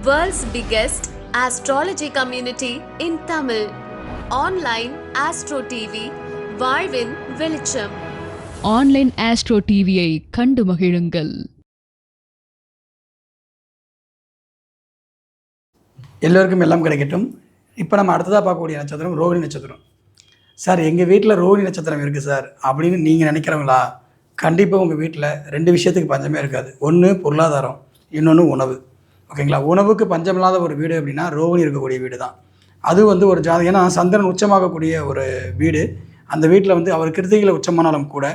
World's biggest astrology community in Tamil. Online Astro TV, வாழ்வின் வெளிச்சம். Online astro டிவியை கண்டு மகிழுங்கள். எல்லோருக்கும் எல்லாம் கிடைக்கட்டும். இப்போ நம்ம அடுத்ததாக பார்க்கக்கூடிய நட்சத்திரம் ரோகிணி நட்சத்திரம். சார் எங்கள் வீட்டில் ரோகிணி நட்சத்திரம் இருக்குது சார் அப்படின்னு நீங்கள் நினைக்கிறவங்களா? கண்டிப்பாக உங்கள் வீட்டில் 2 விஷயத்துக்கு பஞ்சமே இருக்காது. ஒன்று பொருளாதாரம், இன்னொன்று உணவு. ஓகேங்களா? உணவுக்கு பஞ்சமில்லாத ஒரு வீடு அப்படின்னா ரோகிணி இருக்கக்கூடிய வீடு தான். அது ஒரு ஜாதகம். ஏன்னா சந்திரன் உச்சமாகக்கூடிய ஒரு வீடு. அந்த வீட்டில் அவர் கிருத்திகையில் உச்சமானாலும் கூட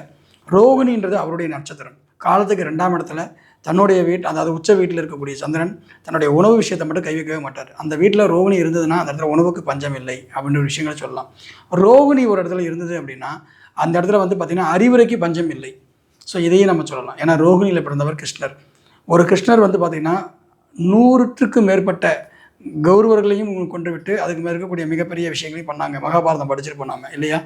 ரோகிணின்றது அவருடைய நட்சத்திரம். காலத்துக்கு 2ஆம் இடத்துல தன்னுடைய அதாவது உச்ச வீட்டில் இருக்கக்கூடிய சந்திரன் தன்னுடைய உணவு விஷயத்தை மட்டும் கை வைக்கவே மாட்டார். அந்த வீட்டில் ரோகிணி இருந்ததுன்னா அந்த இடத்துல உணவுக்கு பஞ்சம் இல்லை அப்படின்ற ஒரு விஷயங்களை சொல்லலாம். ரோகிணி ஒரு இடத்துல இருந்தது அப்படின்னா அந்த இடத்துல பார்த்திங்கன்னா அறிவுரைக்கு பஞ்சம் இல்லை. ஸோ இதையும் நம்ம சொல்லலாம். ஏன்னா ரோகிணியில் பிறந்தவர் கிருஷ்ணர். ஒரு கிருஷ்ணர் பார்த்திங்கன்னா 100க்கும் மேற்பட்ட கௌரவர்களையும் கொண்டு விட்டு அதுக்கு மேலே இருக்கக்கூடிய மிகப்பெரிய விஷயங்களையும் பண்ணாங்க. மகாபாரதம் படிச்சுட்டு போனாங்க இல்லையா?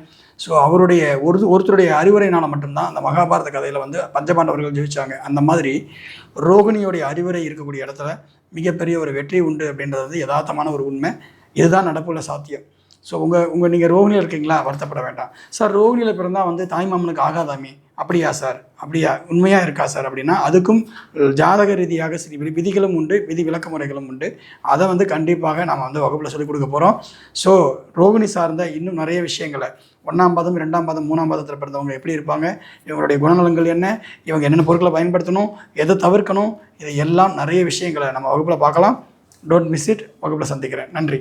ஸோ அவருடைய ஒருத்தருடைய அறிவுரையினால் மட்டும்தான் அந்த மகாபாரத கதையில் பஞ்சபாண்டவர்கள் ஜெயிச்சாங்க. அந்த மாதிரி ரோகிணியோடைய அறிவுரை இருக்கக்கூடிய இடத்துல மிகப்பெரிய ஒரு வெற்றி உண்டு அப்படின்றது யதார்த்தமான ஒரு உண்மை. இதுதான் நடப்புள்ள சாத்தியம். ஸோ நீங்கள் ரோகிணியில் இருக்கீங்களா? வருத்தப்பட வேண்டாம். சார் ரோகிணியில் பிறந்தால் தாய்மாமனுக்கு ஆகாதாமே, அப்படியா சார்? அப்படியா உண்மையாக இருக்கா சார்? அப்படின்னா அதுக்கும் ஜாதக ரீதியாக சில விதிகளும் உண்டு, விதி விளக்க முறைகளும் உண்டு. அதை கண்டிப்பாக நாம் வகுப்பில் சொல்லிக் கொடுக்க போகிறோம். ஸோ ரோகிணி சார்ந்த இன்னும் நிறைய விஷயங்களை 1ஆம் பாதம், 2ஆம் பாதம், 3ஆம் பாதத்தில் பிறந்தவங்க எப்படி இருப்பாங்க, இவங்களுடைய குணநலங்கள் என்ன, இவங்க என்னென்ன பொருட்களை பயன்படுத்தணும், எதை தவிர்க்கணும், இதை எல்லாம் நிறைய விஷயங்களை நம்ம வகுப்பில் பார்க்கலாம். Don't miss it. வகுப்பில் சந்திக்கிறேன். நன்றி.